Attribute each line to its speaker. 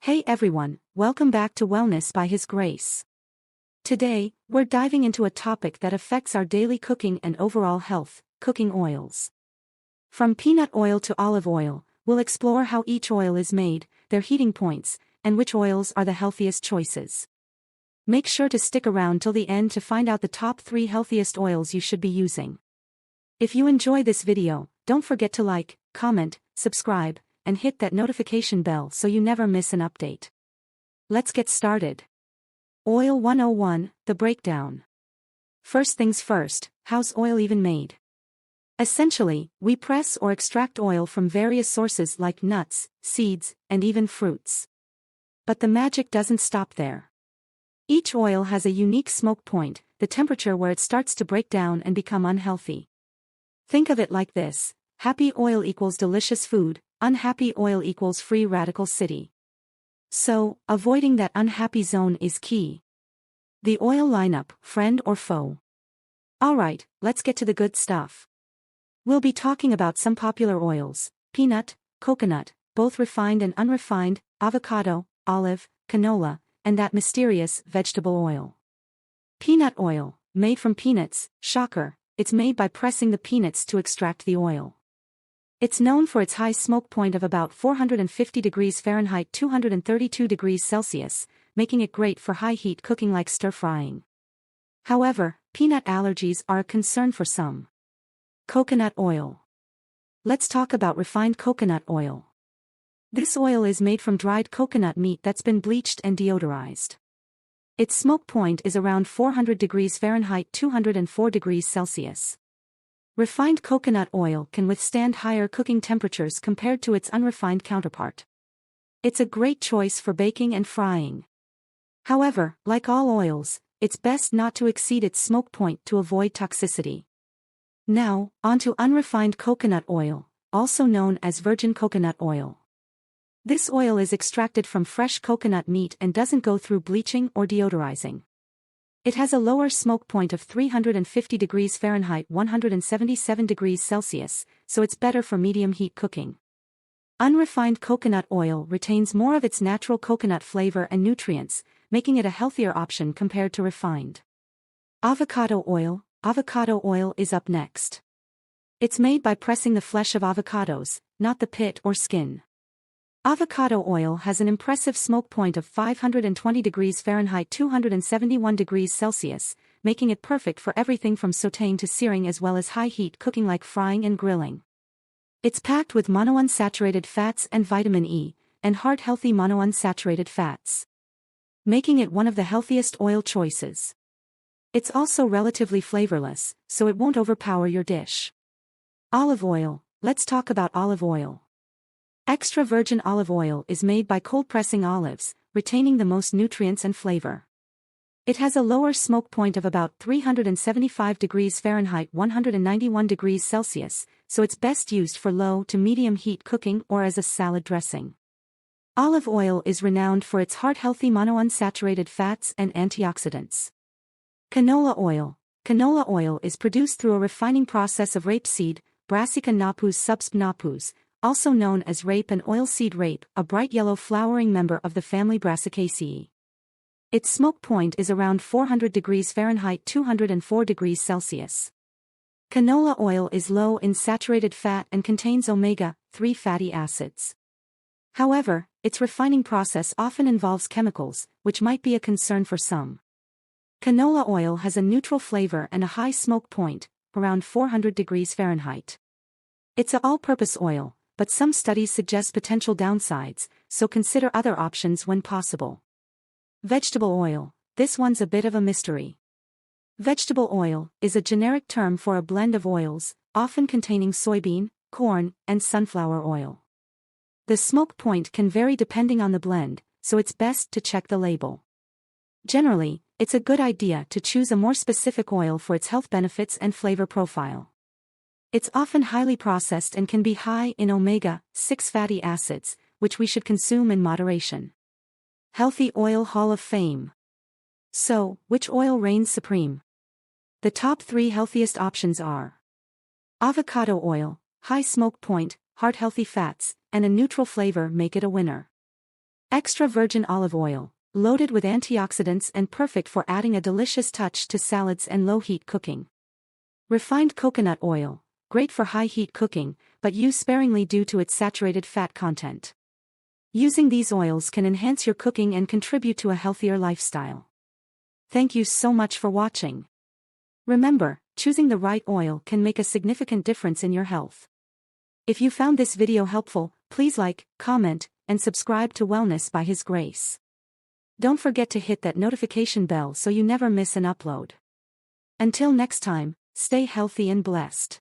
Speaker 1: Hey everyone, welcome back to Wellness by His Grace. Today, we're diving into a topic that affects our daily cooking and overall health, cooking oils. From peanut oil to olive oil, we'll explore how each oil is made, their heating points, and which oils are the healthiest choices. Make sure to stick around till the end to find out the top 3 healthiest oils you should be using. If you enjoy this video, don't forget to like, comment, subscribe, and hit that notification bell so you never miss an update. Let's get started. Oil 101, the breakdown. First things first, how's oil even made? Essentially, we press or extract oil from various sources like nuts, seeds, and even fruits. But the magic doesn't stop there. Each oil has a unique smoke point, the temperature where it starts to break down and become unhealthy. Think of it like this: happy oil equals delicious food, unhappy oil equals free radical city. So, avoiding that unhappy zone is key. The oil lineup, friend or foe? Alright, let's get to the good stuff. We'll be talking about some popular oils: peanut, coconut, both refined and unrefined, avocado, olive, canola, and that mysterious vegetable oil. Peanut oil, made from peanuts, shocker, it's made by pressing the peanuts to extract the oil. It's known for its high smoke point of about 450 degrees Fahrenheit 232 degrees Celsius, making it great for high heat cooking like stir-frying. However, peanut allergies are a concern for some. Coconut oil. Let's talk about refined coconut oil. This oil is made from dried coconut meat that's been bleached and deodorized. Its smoke point is around 400 degrees Fahrenheit 204 degrees Celsius. Refined coconut oil can withstand higher cooking temperatures compared to its unrefined counterpart. It's a great choice for baking and frying. However, like all oils, it's best not to exceed its smoke point to avoid toxicity. Now, onto unrefined coconut oil, also known as virgin coconut oil. This oil is extracted from fresh coconut meat and doesn't go through bleaching or deodorizing. It has a lower smoke point of 350 degrees Fahrenheit 177 degrees Celsius, so it's better for medium heat cooking. Unrefined coconut oil retains more of its natural coconut flavor and nutrients, making it a healthier option compared to refined. Avocado oil is up next. It's made by pressing the flesh of avocados, not the pit or skin. Avocado oil has an impressive smoke point of 520 degrees Fahrenheit 271 degrees Celsius, making it perfect for everything from sautéing to searing as well as high-heat cooking like frying and grilling. It's packed with monounsaturated fats and vitamin E, and heart-healthy monounsaturated fats, making it one of the healthiest oil choices. It's also relatively flavorless, so it won't overpower your dish. Olive oil. Let's talk about olive oil. Extra virgin olive oil is made by cold pressing olives, retaining the most nutrients and flavor. It has a lower smoke point of about 375 degrees Fahrenheit 191 degrees Celsius, so it's best used for low to medium heat cooking or as a salad dressing. Olive oil is renowned for its heart-healthy monounsaturated fats and antioxidants. Canola oil. Canola oil is produced through a refining process of rapeseed, Brassica napus subsp. napus, also known as rape and oilseed rape, a bright yellow flowering member of the family Brassicaceae. Its smoke point is around 400 degrees Fahrenheit 204 degrees Celsius. Canola oil is low in saturated fat and contains omega-3 fatty acids. However, its refining process often involves chemicals, which might be a concern for some. Canola oil has a neutral flavor and a high smoke point, around 400 degrees Fahrenheit. It's an all-purpose oil, but some studies suggest potential downsides, so consider other options when possible. Vegetable oil. This one's a bit of a mystery. Vegetable oil is a generic term for a blend of oils, often containing soybean, corn, and sunflower oil. The smoke point can vary depending on the blend, so it's best to check the label. Generally, it's a good idea to choose a more specific oil for its health benefits and flavor profile. It's often highly processed and can be high in omega-6 fatty acids, which we should consume in moderation. Healthy Oil Hall of Fame. So, which oil reigns supreme? The top 3 healthiest options are avocado oil, high smoke point, heart-healthy fats, and a neutral flavor make it a winner. Extra virgin olive oil, loaded with antioxidants and perfect for adding a delicious touch to salads and low-heat cooking. Refined coconut oil, great for high-heat cooking, but use sparingly due to its saturated fat content. Using these oils can enhance your cooking and contribute to a healthier lifestyle. Thank you so much for watching. Remember, choosing the right oil can make a significant difference in your health. If you found this video helpful, please like, comment, and subscribe to Wellness by His Grace. Don't forget to hit that notification bell so you never miss an upload. Until next time, stay healthy and blessed.